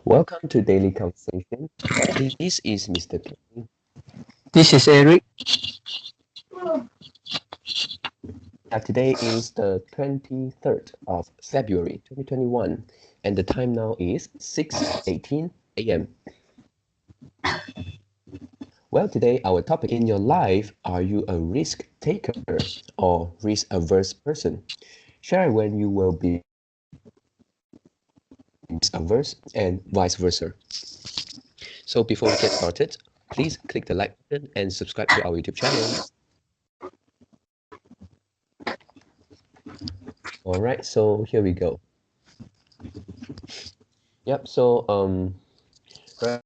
Welcome to Daily Conversation. This is Mr. King. This is Eric. Today is the 23rd of February 2021, and the time now is 6:18 a.m. Well, today our topic in your life, are you a risk taker or risk-averse person? Share when you will be risk-averse and vice versa. So before we get started, please click the like button and subscribe to our YouTube channel. All right, so here we go. Yep, so right,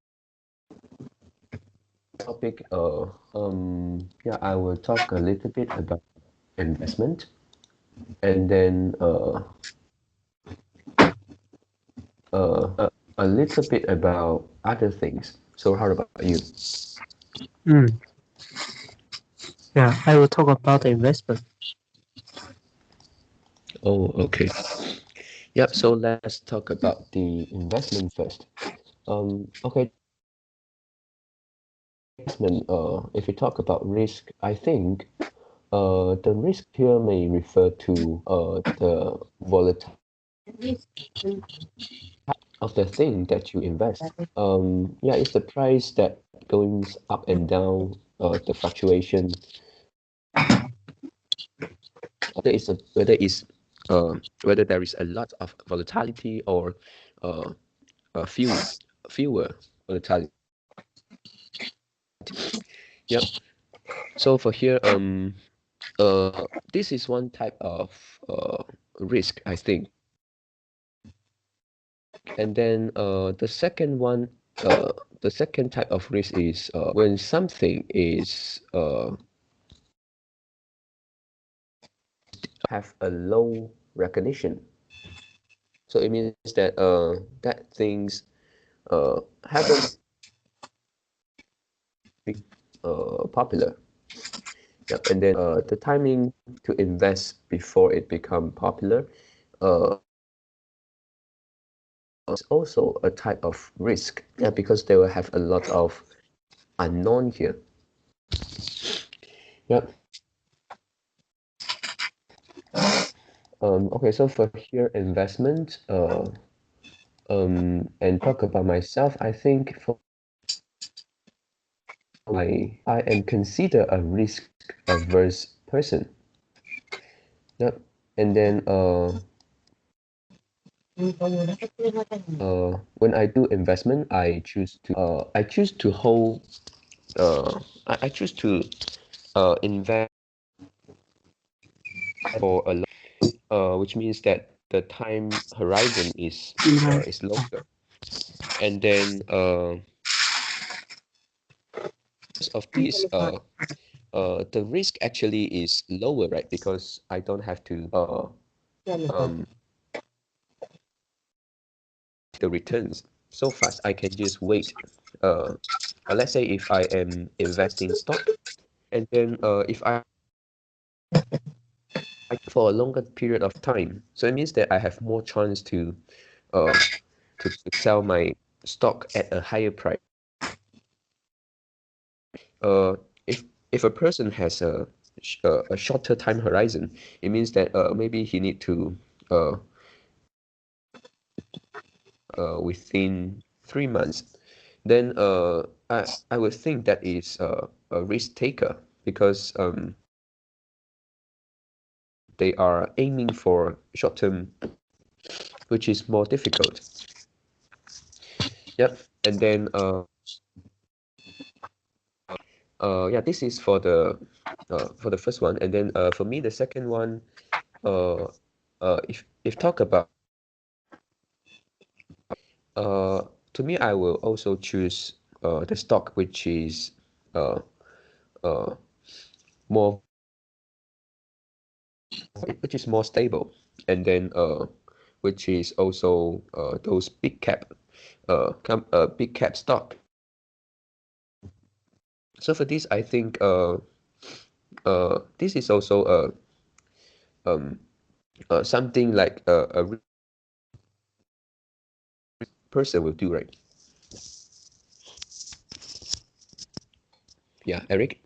topic I will talk a little bit about investment, and then a little bit about other things. So how about you? Yeah, I will talk about investment. Oh, okay. Yep, so let's talk about the investment first. Okay, investment, if we talk about risk, I think the risk here may refer to the volatility of the thing that you invest. Yeah, it's the price that goes up and down, the fluctuation. Whether it's whether there is a lot of volatility or uh, fewer volatility. Yep. So for here, this is one type of risk, I think. And then the second type of risk is when something is have a low recognition. So it means that that things haven't been popular. Yep. And then the timing to invest before it become popular is also a type of risk. Yeah, because they will have a lot of unknown here. Yep. Okay, so for here investment and talk about myself, I think for I am considered a risk averse person. Yep. And then when I do investment, I choose to hold I choose to invest for a long, which means that the time horizon is longer. And then of this the risk actually is lower, right? Because I don't have to um the returns so fast. I can just wait. Let's say if I am investing stock, and then if I for a longer period of time, so it means that I have more chance uh to sell my stock at a higher price. Uh, if a person has a shorter time horizon, it means that maybe he need to uh within 3 months, then I would think that is a risk taker because they are aiming for short term, which is more difficult. Yep. And then yeah, this is for the first one, and then for me the second one, uh if talk about uh to me I will also choose the stock which is uh uh more which is more stable, and then which is also those big cap stock. So for this, I think this is also something like person will do, right? Yeah, Eric?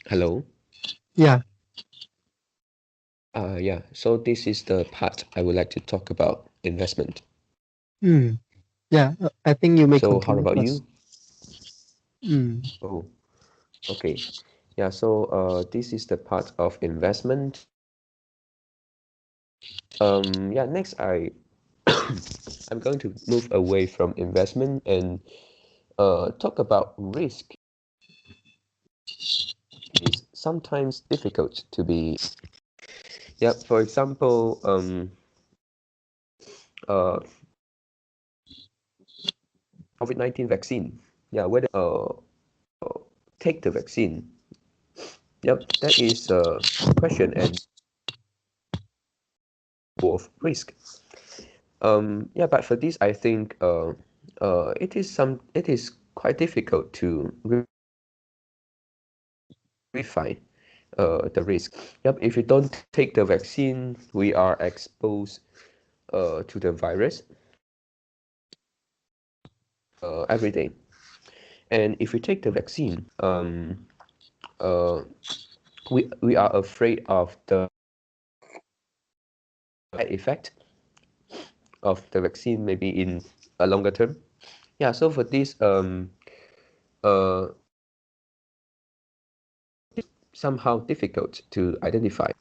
Hello? Yeah. Yeah, so this is the part I would like to talk about investment. Yeah. I think you may So how continue about first. you? Oh, okay. Yeah, so this is the part of investment. Yeah, next I'm going to move away from investment and talk about risk. It's sometimes difficult to be. Yeah, for example, COVID-19 vaccine. Yeah, whether take the vaccine. Yep, that is a question and of risk. Yeah, but for this, I think it is quite difficult to refine the risk. Yep, if you don't take the vaccine, we are exposed to the virus every day. And if we take the vaccine, uh, we are afraid of the side effect of the vaccine, maybe in a longer term. Yeah, so for this, uh, somehow difficult to identify.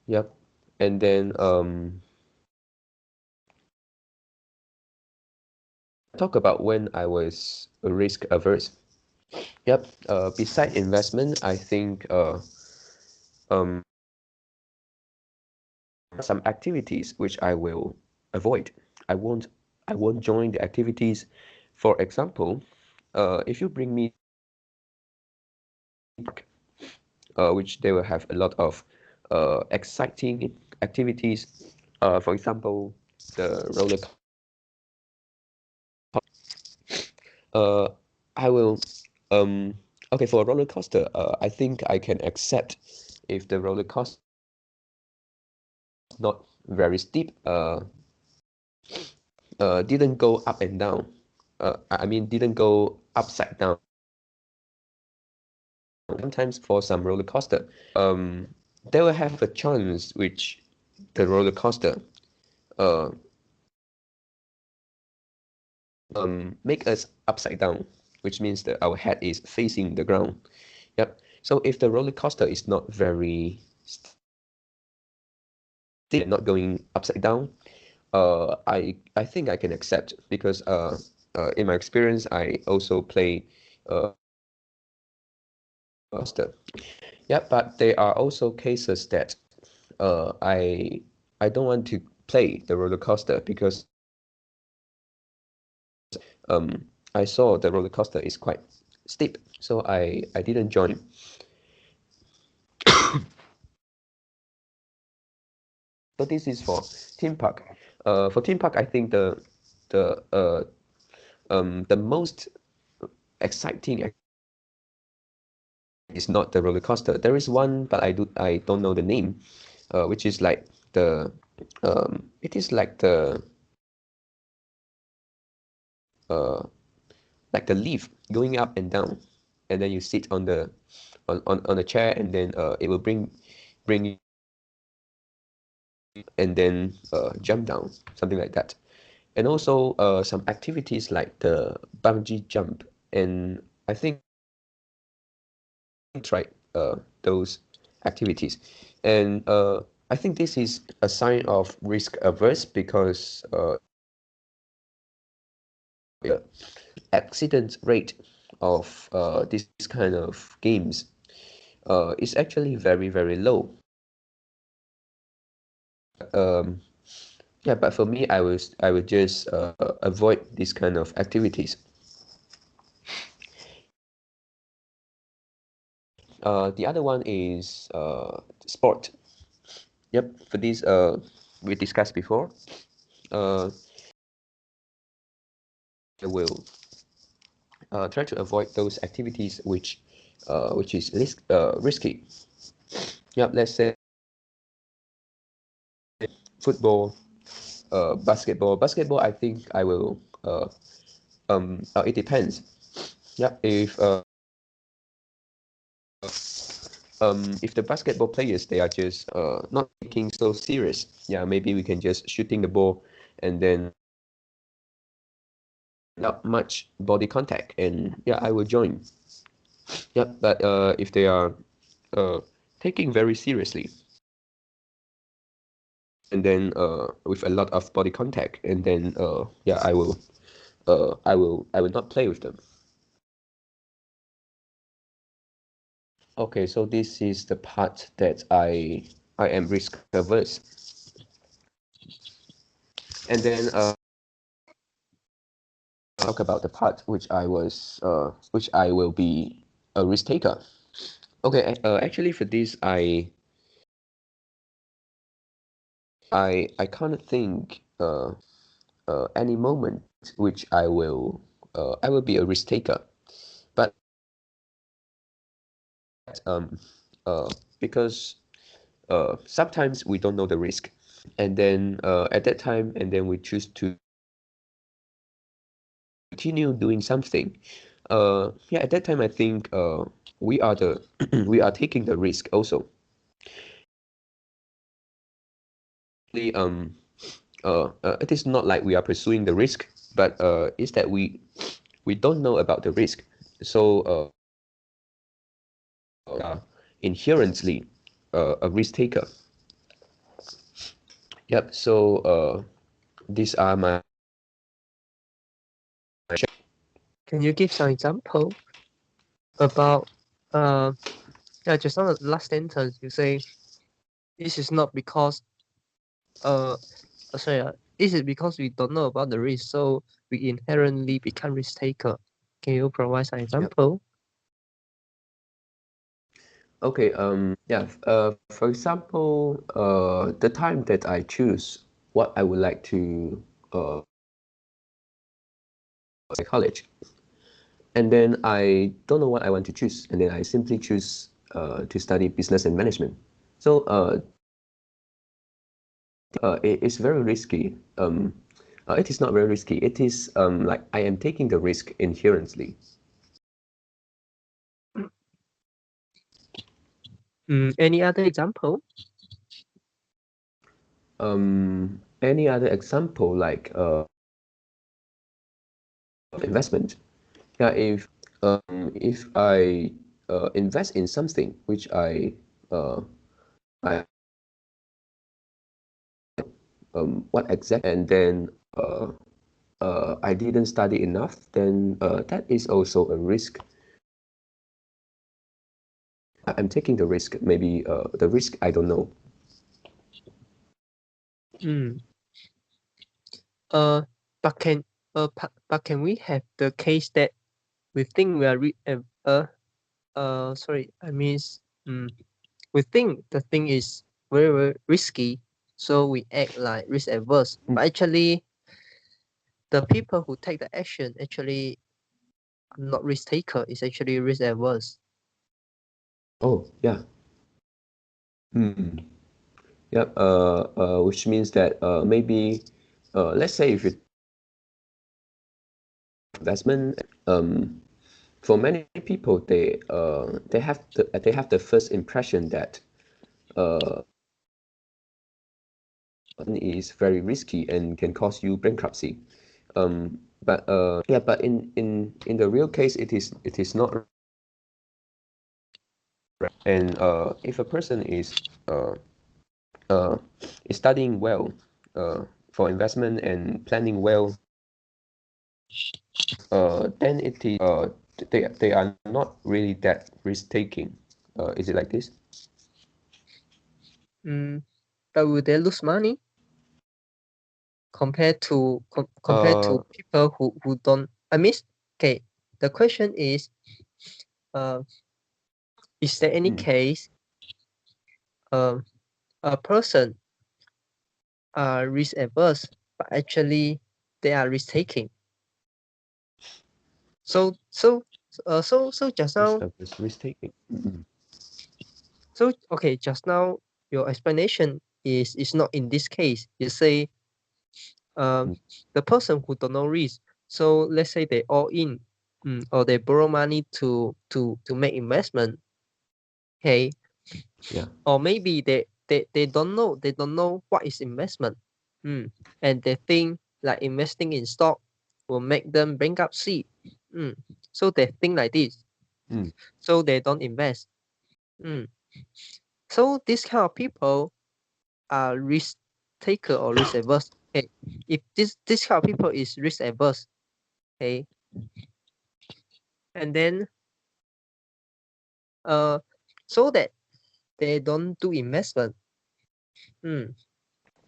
Yep, and then talk about when I was risk averse. Yep. Beside investment, I think um, some activities which I will avoid. I won't I won't join the activities. For example, if you bring me which they will have a lot of exciting activities. For example, the roller. Uh, I will. Okay, for a roller coaster, I think I can accept if the roller coaster is not very steep. Didn't go up and down. I mean, didn't go upside down. Sometimes for some roller coaster, they will have a chance which the roller coaster uh make us upside down, which means that our head is facing the ground. Yep. So if the roller coaster is not very steep and not going upside down, I think I can accept because in my experience I also play coaster. Yeah, but there are also cases that uh, I I don't want to play the roller coaster because I saw the roller coaster is quite steep, so I didn't join. So this is for theme park. For theme park, I think the most exciting is not the roller coaster. There is one, but I don't know the name, which is like the it is uh like the leaf going up and down, and then you sit on the on a chair, and then it will bring you and then jump down, something like that. And also some activities like the bungee jump, and I think I tried those activities, and I think this is a sign of risk averse because the accident rate of this kind of games is actually very, very low. Yeah, but for me, I would just avoid this kind of activities. The other one is sport. Yep, for this we discussed before. Uh, I will try to avoid those activities which is risky. Yep, let's say football, basketball. Basketball, I think I will. It depends. Yeah, if the basketball players they are just not taking so serious, yeah, maybe we can just shooting the ball and then not much body contact, and yeah, I will join. Yeah, but if they are uh taking very seriously and then with a lot of body contact, and then yeah, I will not play with them. Okay, so this is the part that I am risk averse, and then talk about the part which I will be a risk taker. Okay, actually for this I can't think any moment which I will be a risk taker, but um uh because sometimes we don't know the risk, and then at that time, and then we choose to continue doing something. Yeah, at that time I think we are the we are taking the risk also. Um, it is not like we are pursuing the risk, but it's that we don't know about the risk, so inherently a risk taker. Yep. So these are my. Can you give some example about yeah, just on the last sentence you say this is not because sorry, this is because we don't know about the risk, so we inherently become risk taker. Can you provide some Yep. example? Okay. Yeah. For example, the time that I choose what I would like to college, and then I don't know what I want to choose, and then I simply choose to study business and management. So it is very risky. It is not very risky. It is like I am taking the risk inherently. Any other example? Any other example like investment? Yeah, if I invest in something which I what exact, and then I didn't study enough, then that is also a risk. I'm taking the risk. Maybe the risk I don't know. Mm. Uh, but can we have the case that we think we are sorry, I mean, mm, we think the thing is very, very risky, so we act like risk averse. Mm. But actually, the people who take the action actually are not risk taker. It's actually risk averse. Oh yeah. Mm. Yep. Which means that maybe let's say if you investment, for many people they have the first impression that is very risky and can cause you bankruptcy. But yeah, but in the real case, it is not. And if a person uh, uh, is studying well for investment and planning well, then it is they are not really that risk taking. Is it like this? Mm, but will they lose money compared Uh, to people who don't? I mean, okay. The question uh, is there any mm. case um, a person are risk averse, but actually they are risk taking? So just Risk now, averse risk taking. Mm-mm. so okay, just now your explanation is not in this case. You say mm, the person who don't know risk. So let's say they all in, or they borrow money to make investment. Okay, yeah. or maybe they don't know what is investment. And they think like investing in stock will make them bankruptcy. So they think like this. Mm, So they don't invest. Mm. So this kind of people are risk taker or risk averse. Okay, if this kind of people is risk averse, okay, and then uh, so that they don't do investment.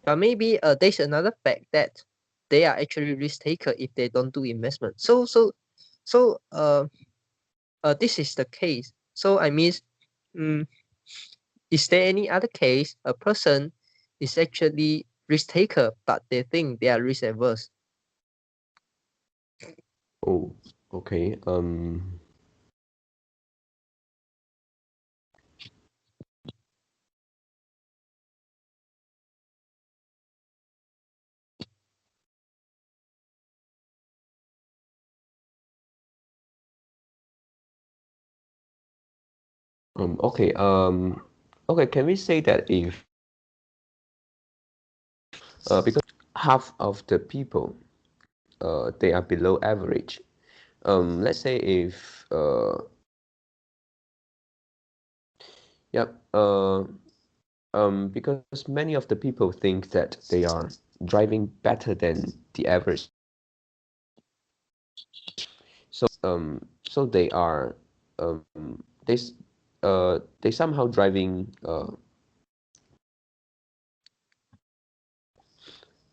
But maybe there's another fact that they are actually risk taker if they don't do investment. So this is the case. So I mean, mm, is there any other case a person is actually risk taker but they think they are risk averse? oh, okay. Okay. Okay. Can we say that if because half of the people they are below average. Let's say if yep. Because many of the people think that they are driving better than the average. So they are um they s- they somehow driving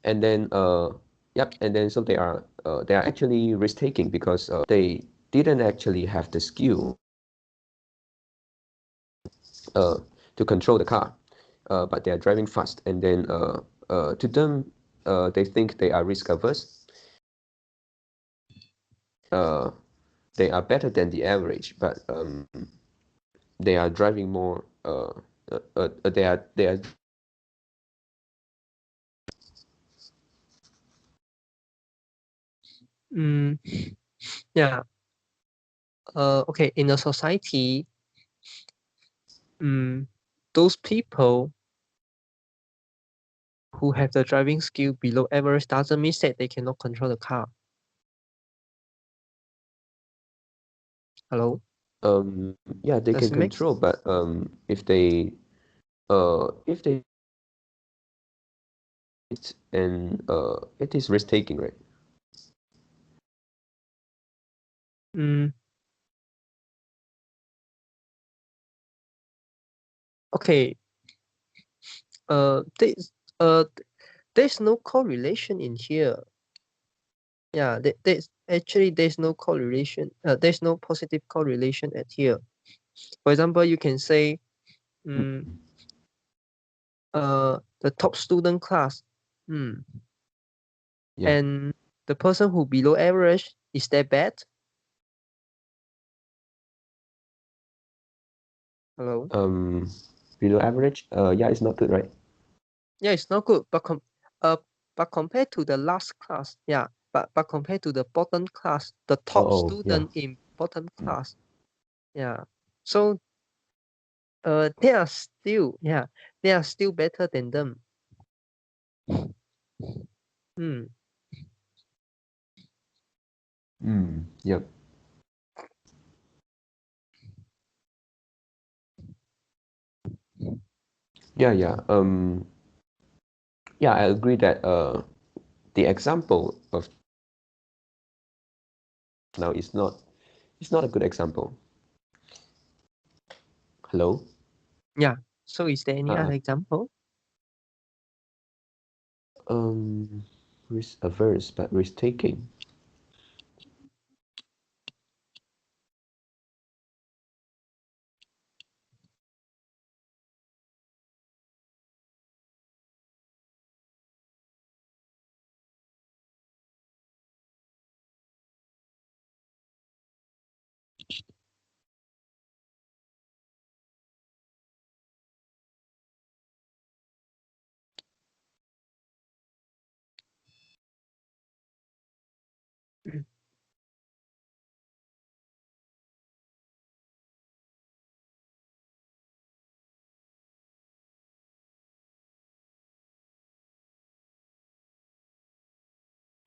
and then yep, and then so they are actually risk taking because they didn't actually have the skill uh to control the car, but they are driving fast, and then to them they think they are risk averse. uh they are better than the average, but they are driving more they are Mm, yeah. Okay. In a society, those people who have the driving skill below average doesn't mean that they cannot control the car. Hello? yeah, they Does can it make control, but if they and it is risk taking, right? mm, okay. There's there's no correlation in here. Yeah, there's no correlation. There's no positive correlation at here. For example, you can say, mm, Mm, the top student class, mm, yeah. and the person who below average, is that bad? Hello? Um, Below average, yeah, it's not good, right? Yeah, it's not good, uh but compared to the last class, yeah, but compared to the bottom class, the Oh, top oh, yeah. student in bottom Mm, class, yeah. So they are still, yeah, they are still better than them. Hmm. yep. Yeah, yeah. Yeah, I agree that the example of now is not it's not a good example. Hello? Yeah. So is there any Uh, other example? risk averse but risk taking.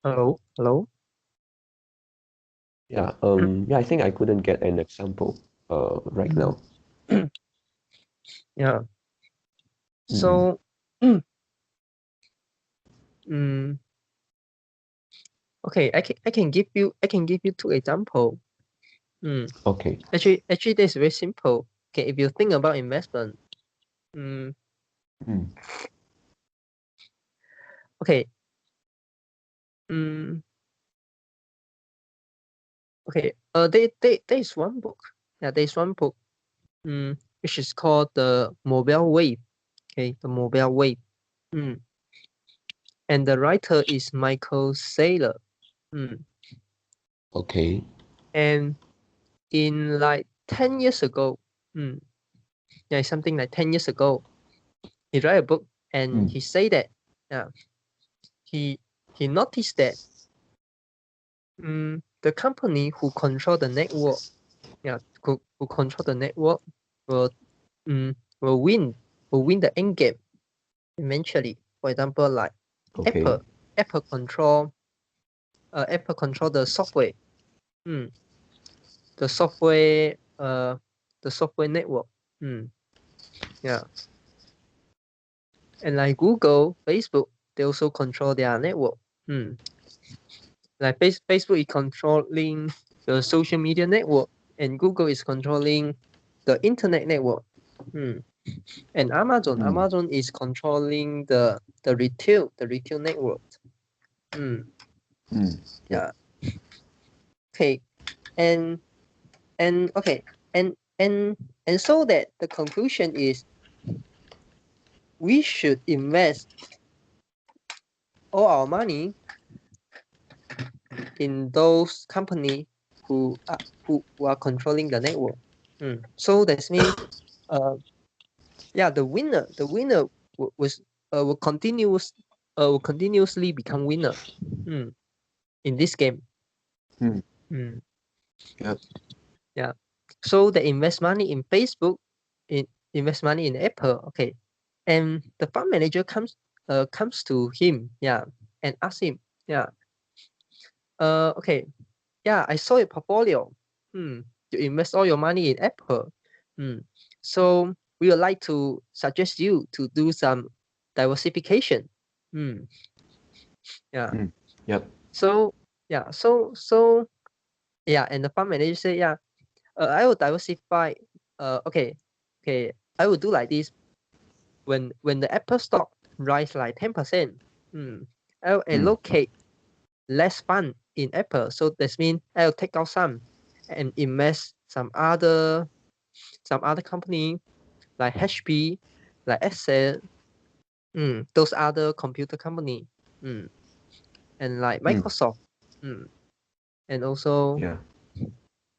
Hello. Yeah, I think I couldn't get an example right now. Yeah. Mm, So, mm, okay, I can give you two example. Mm. okay. Actually, that's very simple. Okay, if you think about investment, mm, Mm, okay, mm, okay. There is one book. Yeah, there is one book. Which is called the Mobile Wave. Okay, the Mobile Wave. Mm. And the writer is Michael Saylor. Mm. okay. And in like 10 years ago, yeah, something like 10 years ago, he wrote a book and Mm, he said that, yeah, he he noticed that the company who control the network, yeah, who control the network will will win will win the end game eventually. For example, like okay. Apple, Apple control Apple control the software, mm, the software the software network, yeah, and like Google, Facebook, they also control their network, like Facebook is controlling the social media network, and Google is controlling the internet network, and Mm, Amazon is controlling the retail network, mm, yep. yeah, okay, and okay, and and and so that the conclusion is we should invest all our money in those company who are controlling the network. So that means, uh, yeah, the winner was will continuously become winner, in this game. Mm, Mm, yep. yeah. So they invest money in Facebook, invest money in Apple. Okay, and the fund manager comes to him, yeah, and asks him, yeah, okay, yeah, I saw your portfolio. You invest all your money in Apple. Hmm. So we would like to suggest you to do some diversification. Hmm. Yeah. Mm, yep. So yeah. Yeah. And the fund manager say, yeah, I will diversify. Okay. Okay. I will do like this. When the Apple stock rise like 10%, I'll Mm, allocate less fund in Apple. So that means I'll take out some and invest some other company like HP, like Excel, those other computer company, mm, and like mm, Microsoft, and also yeah.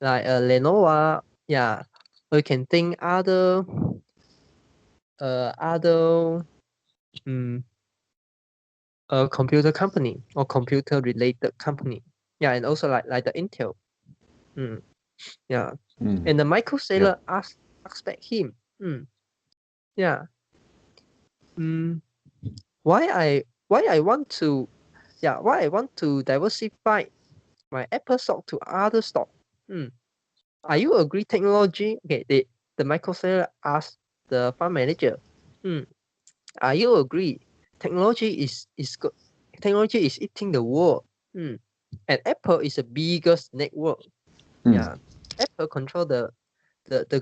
like Lenovo, yeah. We can think other mm, computer company or computer related company, yeah, and also like the Intel, mm, yeah. Mm, And the Michael Saylor yep. asked back him, yeah, mm, why I want to diversify my Apple stock to other stock. Hmm. Are you agree technology? Okay, the Microsoft asked the fund manager. Hmm. Are you agree technology is eating the world. Hmm. And Apple is the biggest network. Mm, Yeah. Apple control the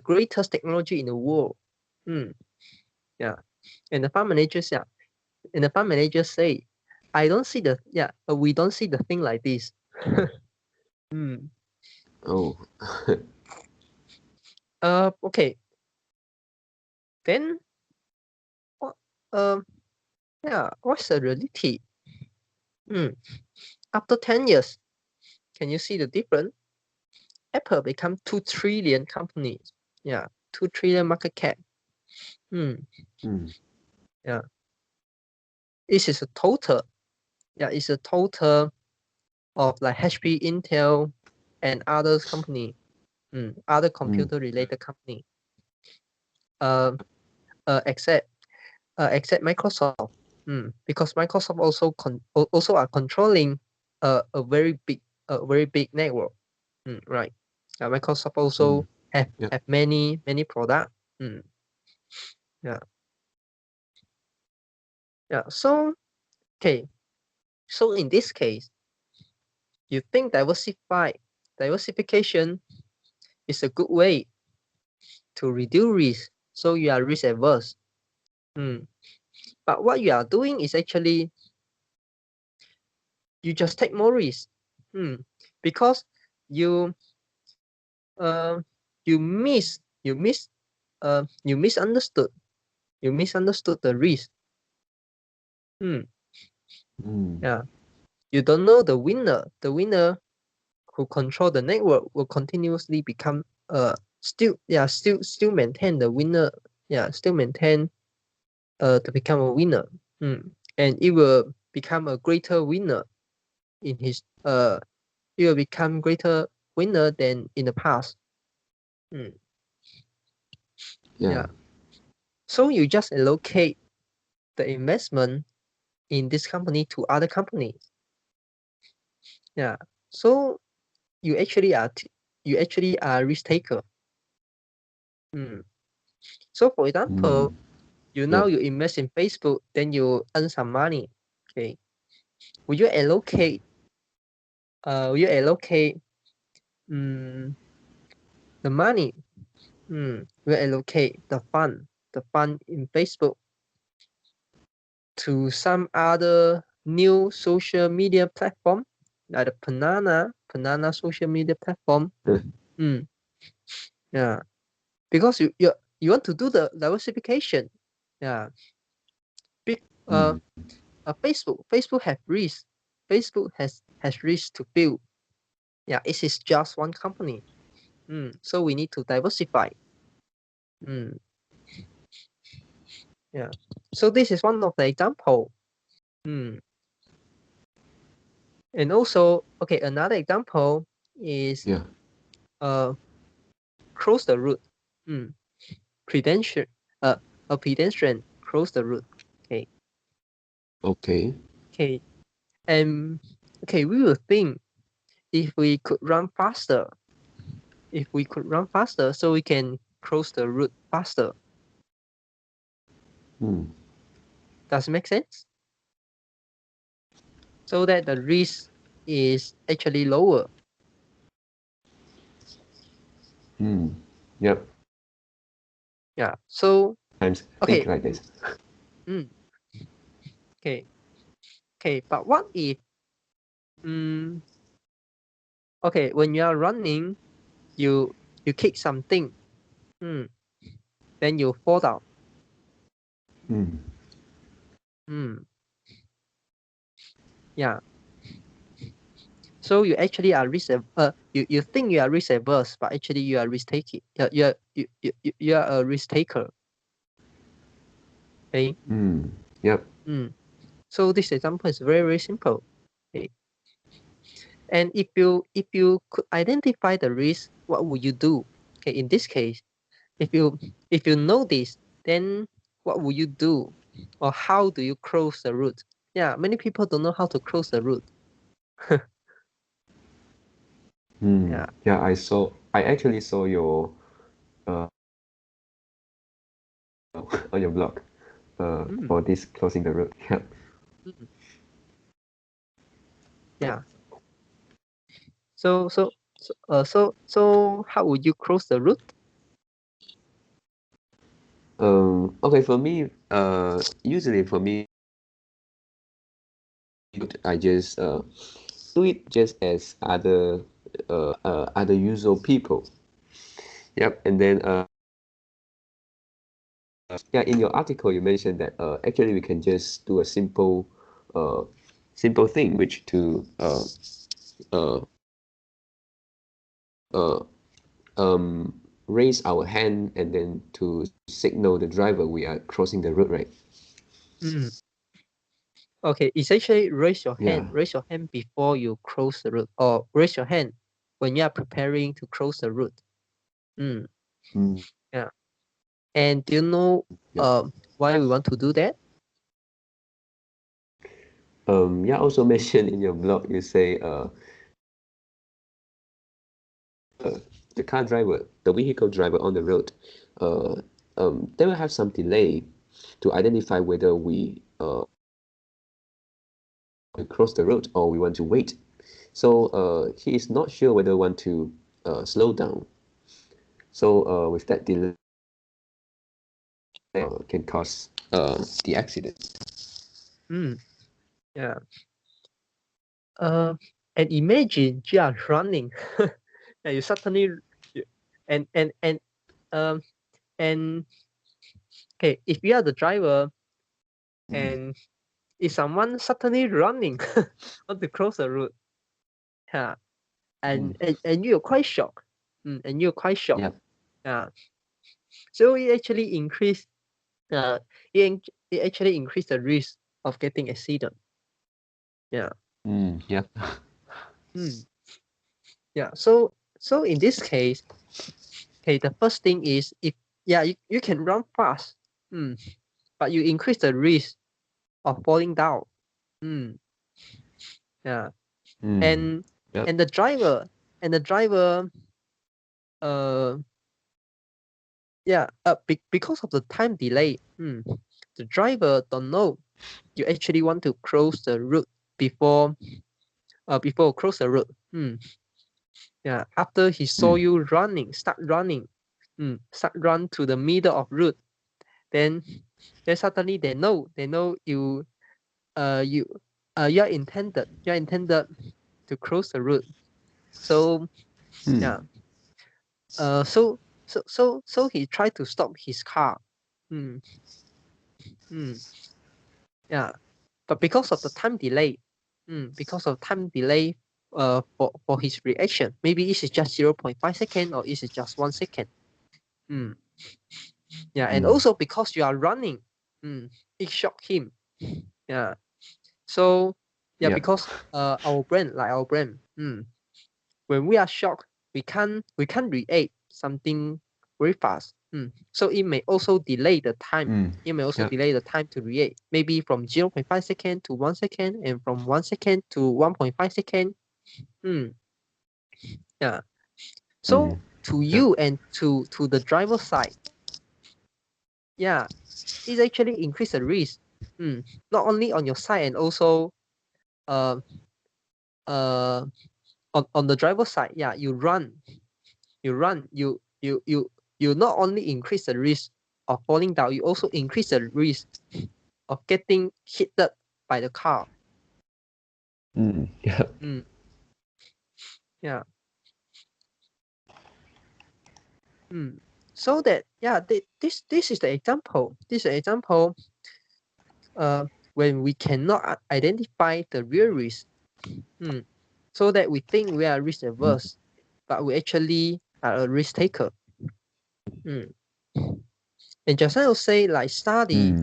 greatest technology in the world. Hmm. Yeah. And the fund manager yeah, and the fund manager say, we don't see the thing like this. Hmm. oh. Okay. Then what? Yeah. What's the reality? Hmm. After 10 years, can you see the difference? Apple become 2 trillion companies. Yeah, 2 trillion market cap. Hmm. Mm, Yeah. This is a total. Yeah, it's a total of like HP, Intel, and others company. Other mm, computer related company. Uh, except except Microsoft. Because Microsoft also are controlling a very big network. Right. Microsoft also have Yeah. many products. Yeah. Yeah. So okay. So in this case, you think diversification is a good way to reduce risk. So you are risk averse. But what you are doing is actually you just take more risk. Because you uh you miss you miss you misunderstood the risk. Yeah. You don't know the winner. The winner who control the network will continuously become still maintain the winner. Yeah, still maintain to become a winner. And it will become a greater winner in his it will become greater winner than in the past. Yeah. Yeah. So you just allocate the investment in this company to other companies. Yeah. So you actually are risk taker. So for example, Yeah. you invest in Facebook, then you earn some money. Okay. Will you allocate the money? Will allocate the fund in Facebook to some other new social media platform like the banana social media platform. Mm, yeah, because you want to do the diversification. Yeah, big Facebook have risk. Facebook has risk to build. Yeah, it is just one company. So we need to diversify. Mm, yeah. So this is one of the example. Mm. And also, okay, another example is Yeah. cross the road. Pedestrian, uh, a pedestrian cross the road. Okay, Okay. okay, and okay, we will think if we could run faster, so we can cross the road faster. Does it make sense? So that the risk is actually lower. Yep. Yeah. So Sometimes think okay. like this. Mm, okay. Okay. But what if mm, okay, when you are running, you kick something, then you fall down. Mm, yeah. So you actually are you think you are risk averse, but actually you are risk taking. You are a risk taker. Okay. Yep. So this example is very simple. Okay. And if you could identify the risk, what would you do? Okay. In this case, if you know this, then what would you do, or how do you cross the route? Yeah. Many people don't know how to cross the route. Yeah. Yeah, I actually saw your uh on your blog Mm, for this closing the road. Yeah. mm, yeah. So how would you cross the route? Okay, for me, usually for me, I just do it just as other usual people. Yep. And then yeah, in your article you mentioned that actually we can just do a uh simple thing, which to uh uh raise our hand and then to signal the driver we are crossing the road, right? Mm. Okay, essentially Yeah. raise your hand before you cross the route, or raise your hand when you are preparing to cross the route. Mm. Mm, Yeah. And do you know yep. why we want to do that? Yeah, also mentioned in your blog, you say the car driver, the vehicle driver on the road, uh, they will have some delay to identify whether we cross the road or we want to wait. So he is not sure whether we want to slow down. So with that delay, can cause the accident. Yeah. And imagine you are running, and you suddenly, and um and okay, if you are the driver and if someone suddenly running on to cross the road, yeah, and you're quite shocked, and you're quite shocked, Yeah. yeah. So it actually increase, uh, it actually increase the risk of getting accident, yeah. Yeah. Mm, yeah. So in this case, okay, the first thing is if yeah you can run fast, but you increase the risk of falling down, mm, yeah. Mm. And Yep. and the driver and the driver uh yeah because of the time delay, the driver don't know you actually want to cross the road before before cross the road, yeah. After he saw Mm. you running, start run to the middle of road, then suddenly they know you you you're intended to cross the road. So Mm. yeah, so he tried to stop his car. Mm, mm, yeah, but because of the time delay, because of time delay, for his reaction, maybe it is just 0.5 second or it is just 1 second. Mm, yeah, and Mm. also because you are running, it shocked him. Yeah, so yeah, Yep. because our brain, when we are shocked, we can't react something very fast. So it may also delay the time. Mm. It may also Yep. delay the time to react, maybe from 0.5 second to 1 second, and from 1 second to 1.5 second. Hmm. Yeah. Mm. So to Yep. you and to the driver side, yeah, it actually increase the risk. Not only on your side and also uh uh on the driver side. Yeah, you not only increase the risk of falling down, you also increase the risk of getting hit by the car. Yep. Mm, yeah. Mm. So that yeah, this is the example. This is an example. When we cannot identify the real risk. So that we think we are risk Mm. averse, but we actually are a risk taker. Mm. And just now say like study, Mm.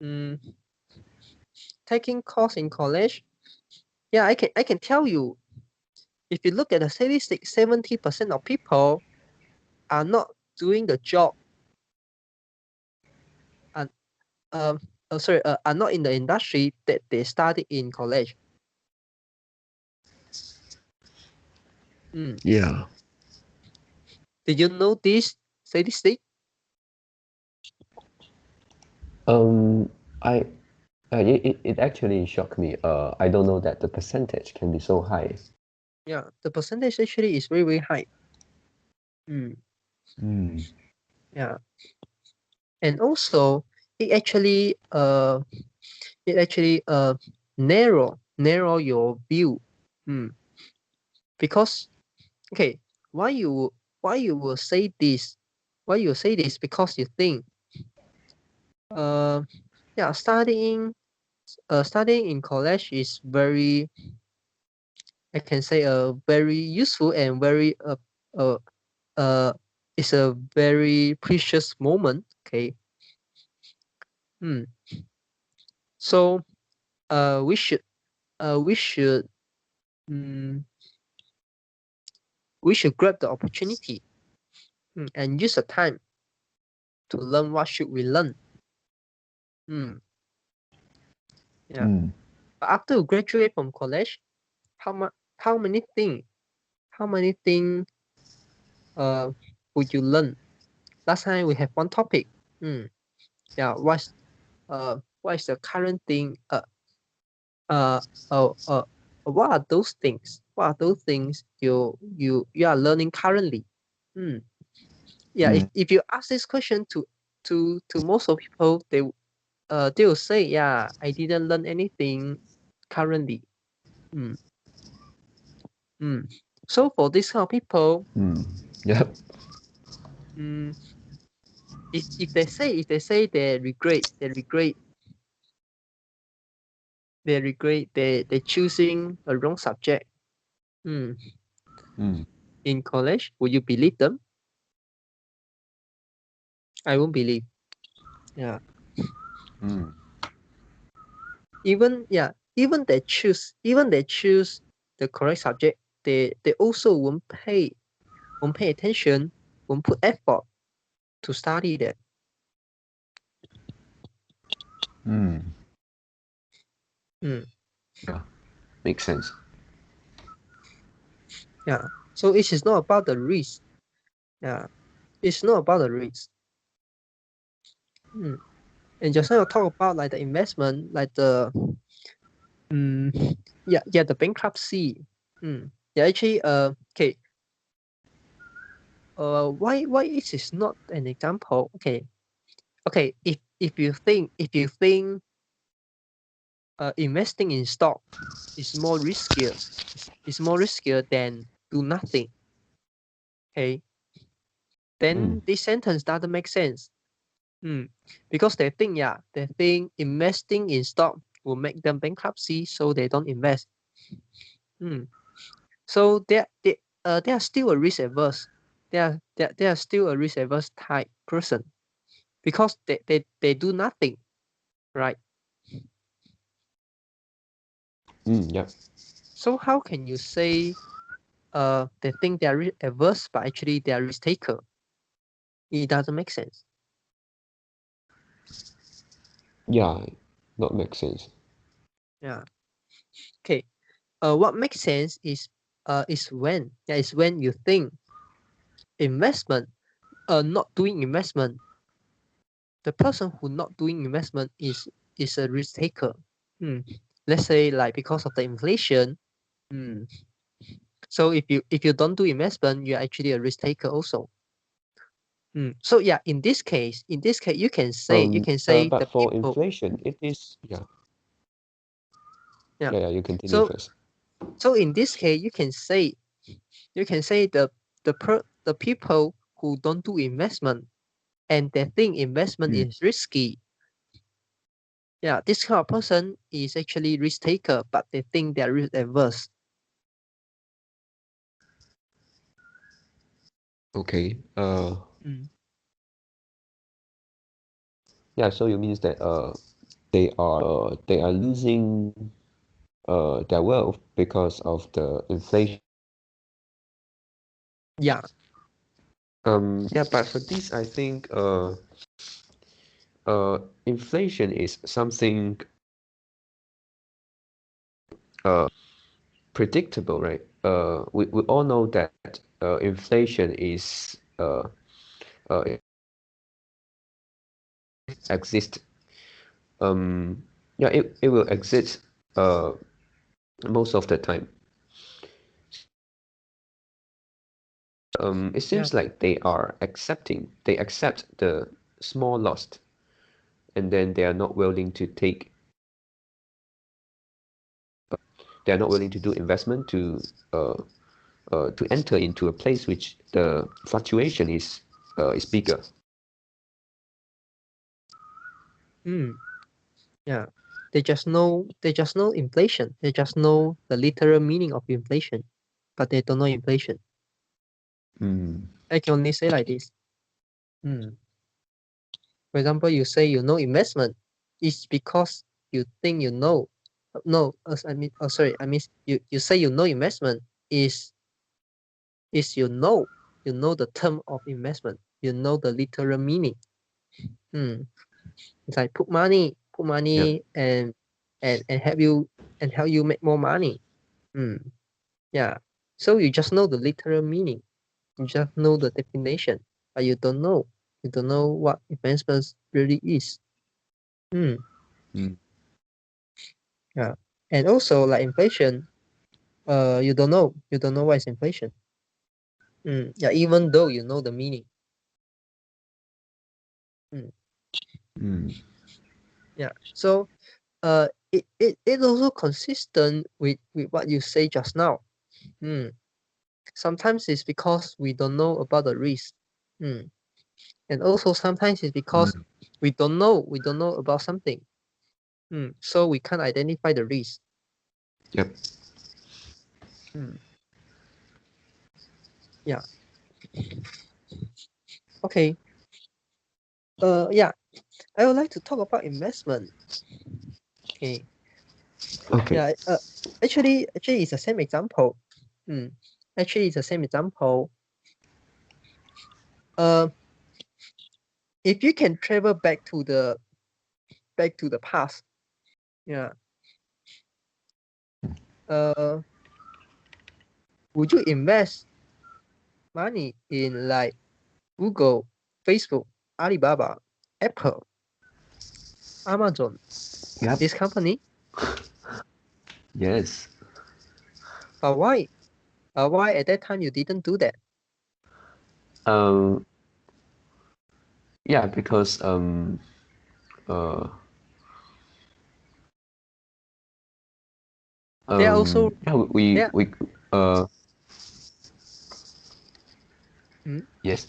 mm, taking course in college. Yeah, I can tell you, if you look at the statistics, 70% of people are not doing the job and are not in the industry that they studied in college. Mm. Yeah. Did you know this statistic? Um, I it actually shocked me. I don't know that the percentage can be so high. Yeah, the percentage actually is very, very high. Mm. Mm. Yeah. And also it actually narrow your view. Mm. Because okay, why you will say this? Why you say this? Because you think uh yeah, studying in college is very, I can say, very useful and very uh uh it's a very precious moment. Okay. Hmm. So we should uh we should mm, we should grab the opportunity, and use the time to learn what should we learn. Hmm. Yeah. Mm. After you graduate from college, how many things would you learn? Last time we have one topic. Yeah, what is the current thing? Uh, uh, uh, what are those things? What are those things you are learning currently? Yeah, Mm, if you ask this question to most of people, they will say, yeah, I didn't learn anything currently. Mm, mm. So for this kind of people, yeah. mm, if they say they choosing a wrong subject mm, Mm, in college, will you believe them? I won't believe. Yeah. mm, Even they choose the correct subject, they also won't pay attention, won't put effort to study that. mm. Mm, Yeah, makes sense. yeah. So it is not about the risk. Yeah. It's not about the risk. Mm. And just now you talk about like the investment, like the mm, yeah, the bankruptcy. Yeah, actually, okay. Why it is not an example? Okay. If you think investing in stock is more riskier, is more riskier than do nothing. Okay, Mm, then this sentence doesn't make sense. Because they think investing in stock will make them bankruptcy, so they don't invest. Mm. So they are still a risk averse. They are still a risk averse type person because they do nothing, right? yeah. So how can you say they think they are risk averse but actually they are risk taker? It doesn't make sense. Yeah, not make sense. Yeah. Okay. What makes sense is when you think investment, not doing investment, the person who not doing investment is a risk taker. Hmm. Let's say like because of the inflation. Hmm. So if you don't do investment, you're actually a risk taker also. So yeah, in this case, you can say the But for people. inflation, it is, yeah. Yeah. Yeah, yeah, you continue So first. so in this case, you can say the people who don't do investment and they think investment Mm, is risky. Yeah, this kind of person is actually risk taker, but they think they're risk averse. okay. Mm. Yeah, so it means that they are losing their wealth because of the inflation. Yeah, Yeah, but for this, I think inflation is something uh predictable, right? We all know that inflation is exist. Yeah, it will exist uh most of the time. It yeah. seems like they accept the small loss, and then they are not willing to do investment uh to enter into a place which the fluctuation is bigger. Mm. Yeah. They just know inflation. They just know the literal meaning of inflation, but they don't know inflation. Mm, I can only say like this. Mm. For example, you say you know investment, it's because you think you know. No, sorry, I mean you say you know investment is you know the term of investment. You know the literal meaning. Mm. It's like put money yep. and have you. and help you make more money. Yeah. So you just know the literal meaning. You just know the definition, but you don't know. You don't know what investments really is. Mm. Mm. Yeah. And also like inflation, you don't know. You don't know what is inflation. Yeah, even though you know the meaning. Mm. Mm. Yeah. So it also consistent with what you say just now. Sometimes it's because we don't know about the risk. And also sometimes it's because Mm. we don't know about something. So we can't identify the risk. Yep. Mm. Yeah. Okay. Yeah. I would like to talk about investment. Okay. Okay. Yeah. Actually, it's the same example. Actually, it's the same example. Uh, if you can travel back to the past, yeah. Uh, would you invest money in like Google, Facebook, Alibaba, Apple, Amazon, Yep. this company? Yes. But why? Why at that time you didn't do that? Um. Yeah, because uh They are also yeah, they are, we mm, yeah. yes.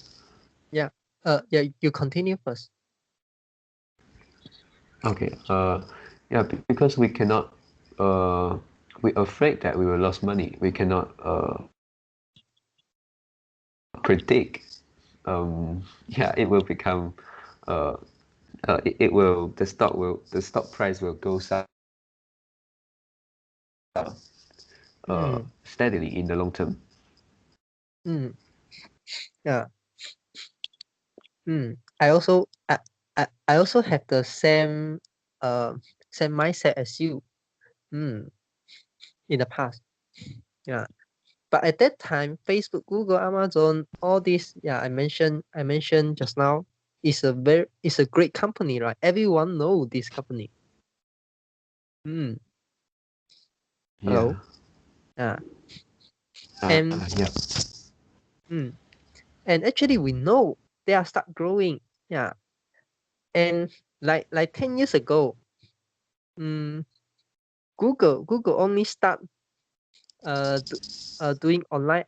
Yeah, you continue first. Okay. Yeah, because we cannot we're afraid that we will lose money. We cannot predict. Yeah, it will become uh it will the stock price will go up Mm, steadily in the long term. mm, yeah. I also I also have the same mindset as you. Mm, in the past. Yeah. But at that time, Facebook, Google, Amazon, all these, yeah, I mentioned just now, is a great company, right? Everyone know this company. Mm, Yeah. hello. Yeah. And Yeah. mm, and actually we know they are start growing. Yeah. And like 10 years ago, mm, Google only start do, doing online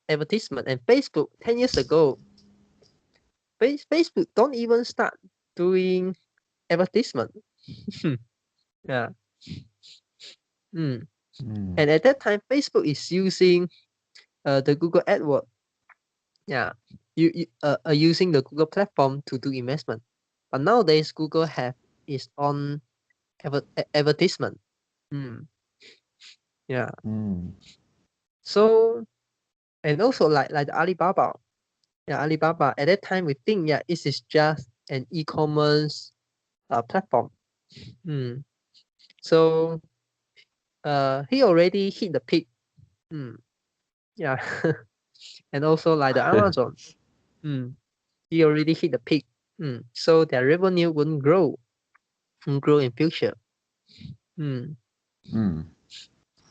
advertisement, and Facebook 10 years ago, Facebook don't even start doing advertisement. Yeah. Mm. Mm. And at that time, Facebook is using the Google AdWords. Yeah. Using the Google platform to do investment. But nowadays, Google have its own advertisement. Mm. Yeah. Mm. So, and also like the Alibaba. Yeah, Alibaba. At that time, we think, yeah, this is just an e-commerce platform. Mm. So he already hit the peak. Mm. Yeah. And also like the Amazon. Mm. He already hit the peak. So their revenue won't grow in future. Mm. Mm.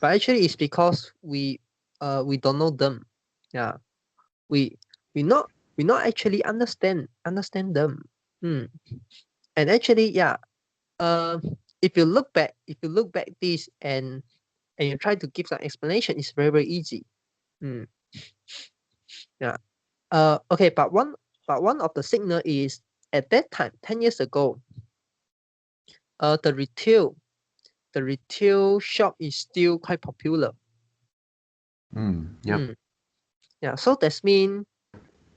But actually it's because we don't know them. Yeah. We we not we not actually understand them. Mm. And actually, yeah, uh if you look back this and you try to give some explanation, it's very, very easy. Mm. Yeah. Okay, but one of the signal is at that time, 10 years ago, uh the retail the retail shop is still quite popular. Mm. Yep. Mm. Yeah, so that's mean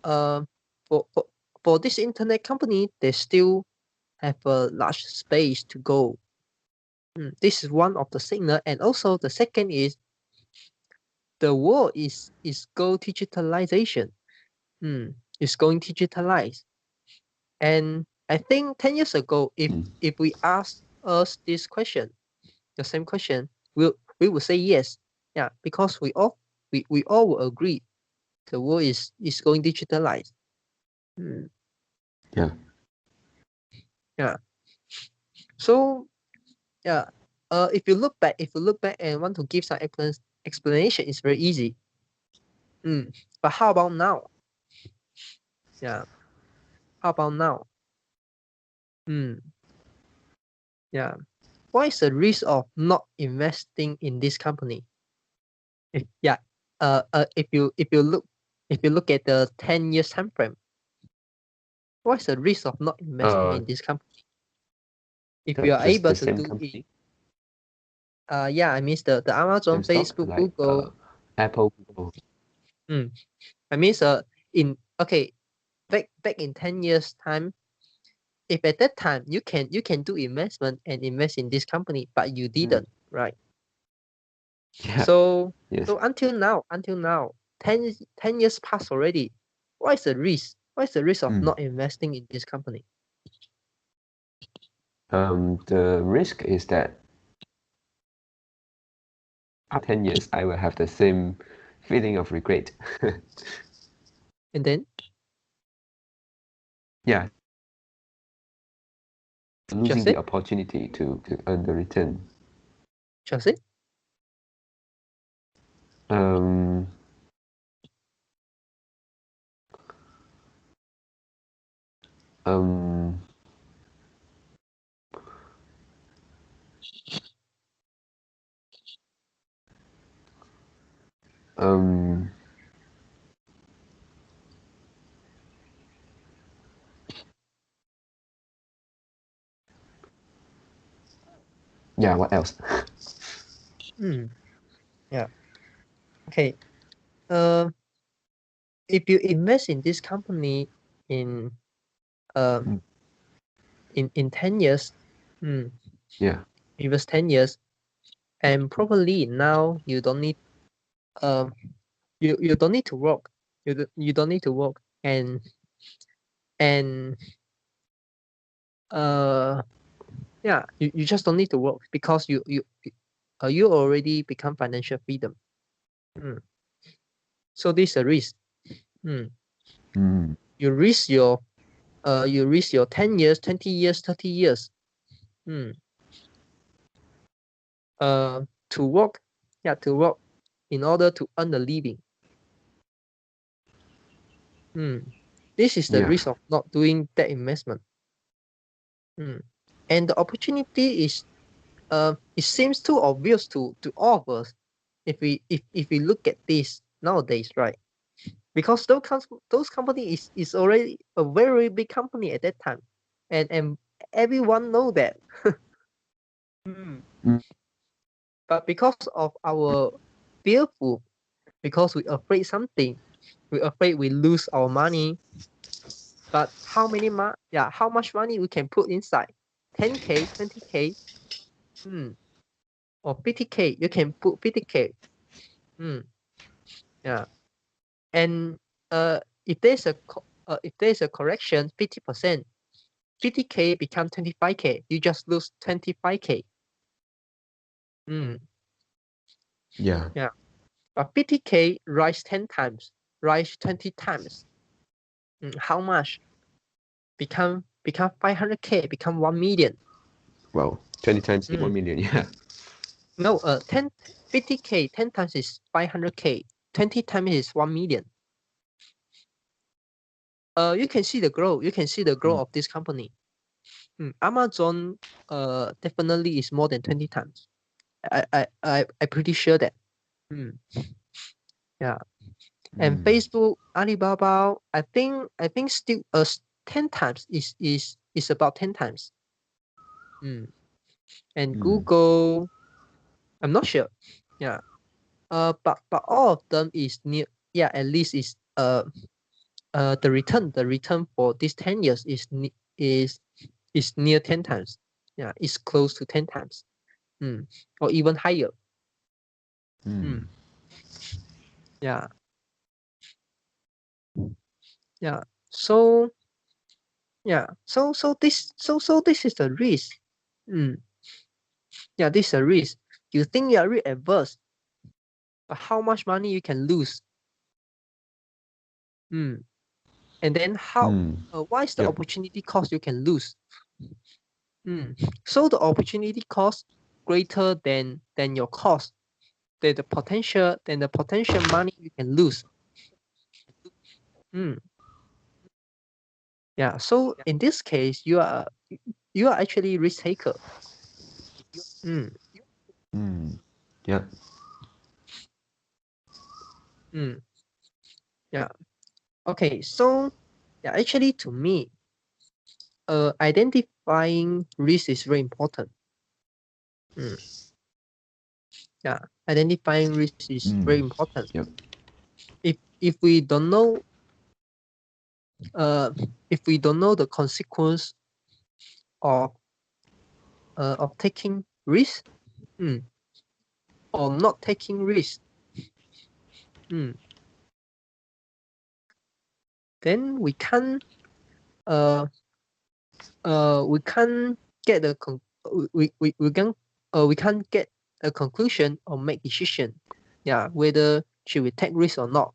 uh for, for for this internet company, they still have a large space to go. This is one of the signal, and also the second is the world is go digitalization. It's going digitalized, and I think 10 years ago, if Mm. if we ask us this question, the same question, we will say yes. Yeah, because we all will agree the world is going digitalized. Yeah. Yeah. So yeah, if you look back and want to give some explanation, it's very easy. But how about now? Yeah. How about now? Yeah. What is the risk of not investing in this company? If you look at the 10 years time frame, what's the risk of not investing in this company? If you are able The to same do it, company, yeah, I mean the Amazon, same stock, Facebook, like Google. Apple, Google. I mean in okay, back in 10 years time, if at that time you can do investment and invest in this company, but you didn't, right? Yeah. So Yes. until now, 10 years passed already. What is the risk? What is the risk of not investing in this company? The risk is that after 10 years, I will have the same feeling of regret. And then, Yeah, losing just the it, opportunity to earn the return. just it. Um, um, um, yeah, what else? Yeah. Okay. If you invest in this company in in 10 years, Yeah. invest 10 years, and probably now you don't need you don't need to work. You don't need to work, and yeah, you just don't need to work because you already become financial freedom. So this is a risk. You risk your 10 years, 20 years, 30 years to work, in order to earn a living. This is the Yeah. risk of not doing that investment. And the opportunity is it seems too obvious to all of us if we look at this nowadays, right? Because those company is already a very big company at that time, and everyone know that. But because of our fearful, because we afraid something, we afraid we lose our money. But how much money we can put inside? 10K, 20K, or 50K. You can put 50K. Yeah. And if there's a correction, 50%, 50K become 25K. You just lose 25K. Yeah. Yeah. But 50K rise 10 times, rise 20 times. How much? Become 500K, become 1 million. Wow. 20 times 1 million. Yeah. No, 50K, 10 times is 500K, 20 times is 1 million. You can see the growth. You can see the growth of this company. Amazon definitely is more than 20 times. I'm pretty sure that. Yeah. And Facebook, Alibaba, I think still 10 times is about 10 times. And Google, I'm not sure. Yeah. But all of them is near. Yeah, at least is the return for these 10 years is near 10 times. Yeah, it's close to 10 times. Or even higher. Yeah. Yeah. So yeah. So this is a risk. Yeah, this is a risk. you think you are risk adverse, but how much money you can lose? And then what is the Yep. opportunity cost you can lose? So the opportunity cost greater than your cost, than the potential money you can lose. Yeah. So in this case, you are actually risk taker. Yeah. Yeah. Okay. So yeah, actually to me, identifying risk is very important. Yeah, identifying risk is very important. Yep. If we don't know, the consequence of taking risk, or not taking risk, then we can't get a we can't get a conclusion or make decision. Yeah, whether should we take risk or not.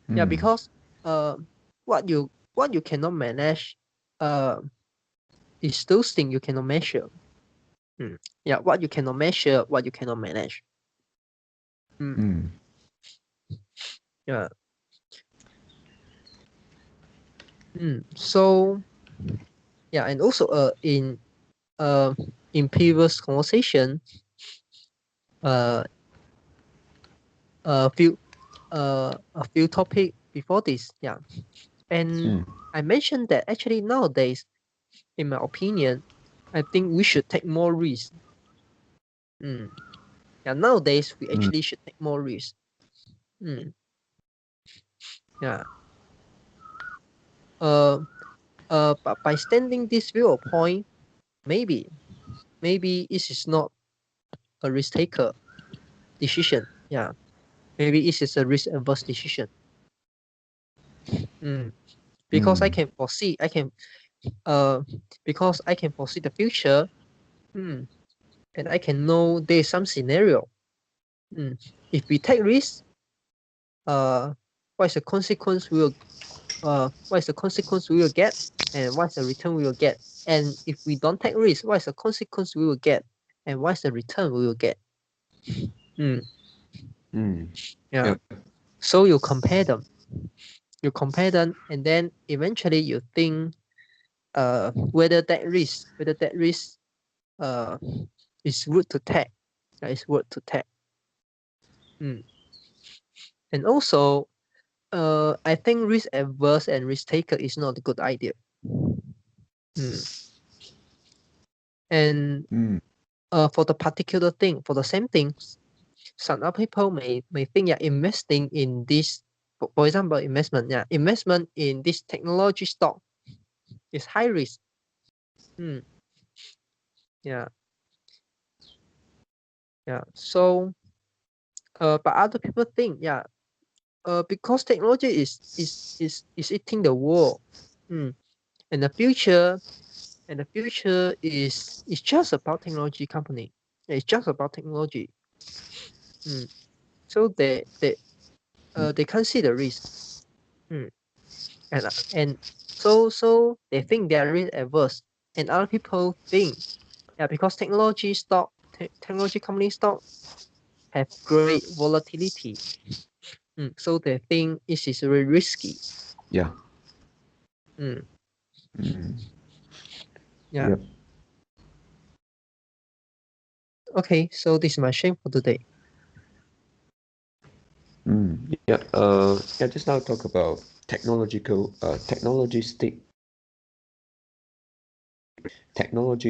Yeah, because what you cannot manage is those things you cannot measure. Yeah, what you cannot measure, what you cannot manage. Yeah. So yeah, and also in previous conversation, a few topic before this, yeah, and I mentioned that actually nowadays, in my opinion, I think we should take more risk. Yeah, nowadays we actually should take more risk. Yeah. But by standing this viewpoint, maybe it is not a risk taker decision. Yeah, maybe it is a risk averse decision. Because I can foresee, because I can foresee the future, and I can know there is some scenario. If we take risk, what is the consequence we will get, and what's the return we will get? And if we don't take risk, what is the consequence we will get, and what's the return we will get? Yeah. Yep. So you compare them, and then eventually you think whether that risk is worth to take. Is worth to take. And also, I think risk averse and risk taker is not a good idea. And for the particular thing, for the same things, some other people may think, yeah, investing in this, for example, investment in this technology stock is high risk. Yeah. So, but other people think, yeah, because technology is eating the world, and the future is just about technology company. It's just about technology. So they can't see the risk. And so they think they are risk averse, and other people think, yeah, because technology company stock have great volatility, so they think it is very risky. Yeah. Yeah. Yep. Okay, so this is my share for today. Yeah. Yeah. Just now talk about technology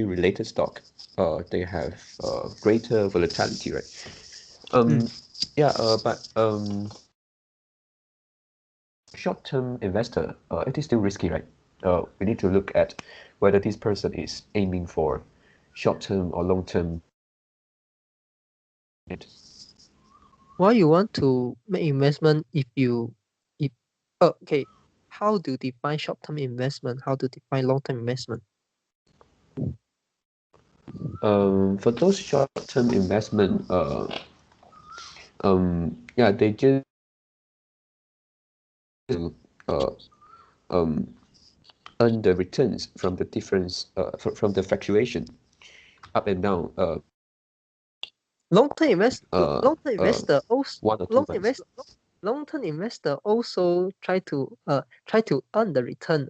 related stock. They have greater volatility, right? Yeah. But short-term investor, it is still risky, right? We need to look at whether this person is aiming for short-term or long-term. Why you want to make investment if okay, how do you define short-term investment? How to define long-term investment? For those short-term investment, yeah, they just uh, um, earn the returns from the difference from the fluctuation up and down Long-term invest uh, long-term uh, investor also 1 or 2 months. long-term investor also try to earn the return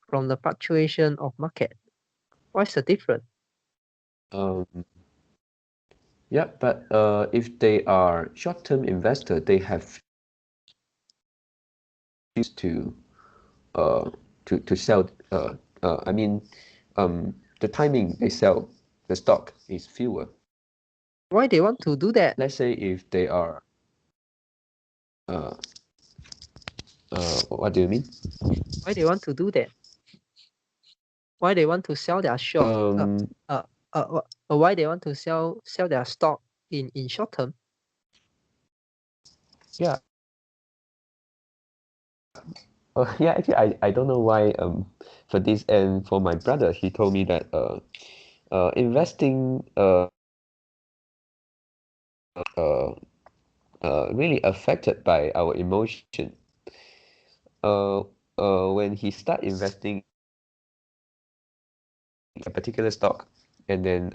from the fluctuation of market. What's the difference? Um, yeah, but if they are short-term investor, they have to uh, to sell. I mean, the timing they sell the stock is fewer. Why they want to do that? Let's say if they are uh, what do you mean? Why they want to do that? Why they want to sell their short? Why they want to sell their stock in short term? Yeah. Yeah, actually, I don't know why for this, and for my brother, he told me that investing uh, really affected by our emotion. Uh, when he start investing in a particular stock, and then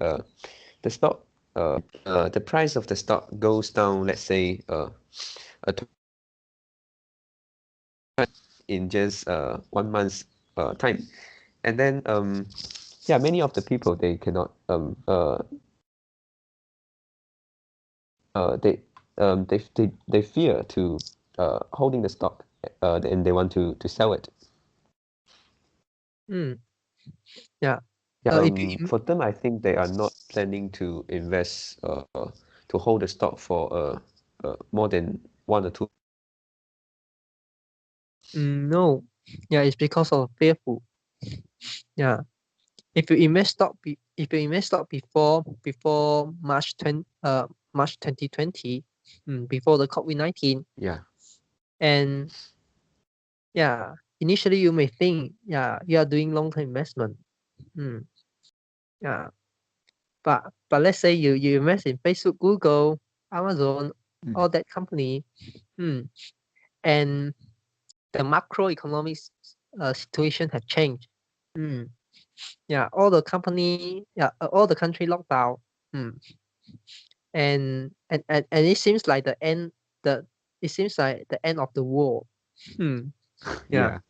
the stock the price of the stock goes down, let's say a in just 1 month's time, and then yeah, many of the people they cannot they they fear to holding the stock and they want to sell it. Yeah. Yeah, If you for them, I think they are not planning to invest to hold the stock for more than 1 or 2. no, yeah, it's because of fearful. Yeah, if you invest stock before March 2020, before the COVID-19, Yeah. and yeah, initially you may think, yeah, you are doing long-term investment. Mm, yeah, but let's say you invest in Facebook, Google, Amazon, Mm. all that company, and the macroeconomic situation have changed. Mm, yeah, all the company, all the country lockdown. Mm, and it seems like the it seems like the end of the world. Hmm. Yeah, Yeah.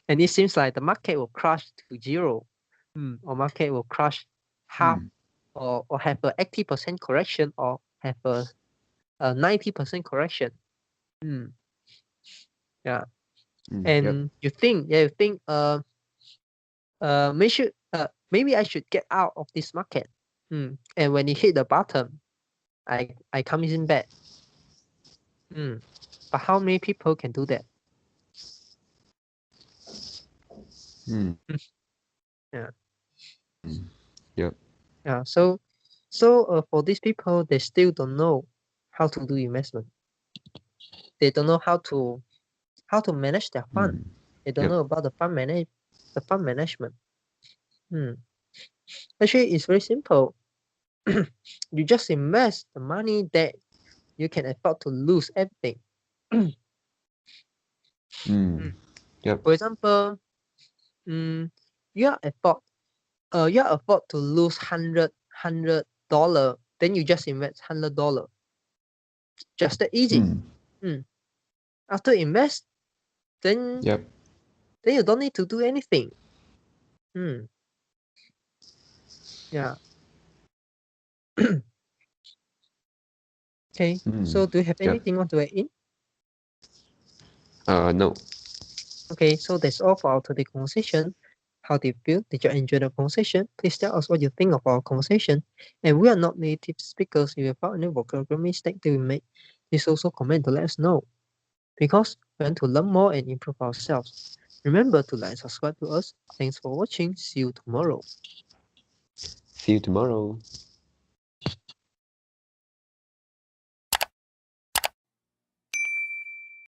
and it seems like the market will crash to zero. Or market will crash half, Mm. or have a 80% correction, or have a 90% correction. Hmm. Yeah, Mm. Yep. and you think maybe I should get out of this market. And when it hit the bottom, I come in back. But how many people can do that? Mm. Yeah. Yep. Yeah. For these people, they still don't know how to do investment. They don't know how to manage their fund. Mm. They don't Yep. know about the fund management. Hmm. Actually, it's very simple. You just invest the money that you can afford to lose everything. Mm. Yep. For example, mm, you are afford to lose $100, then you just invest $100. Just that easy. Mm. Mm. After invest, then Yep. you don't need to do anything. Mm. Yeah. Okay. Mm. So do you have Yep. anything you want to add in? No. Okay. So that's all for our today conversation. How did you feel? Did you enjoy the conversation? Please tell us what you think of our conversation. And we are not native speakers. If you found any vocabulary mistake that we made, please also comment to let us know. Because we want to learn more and improve ourselves. Remember to like and subscribe to us. Thanks for watching. See you tomorrow. See you tomorrow.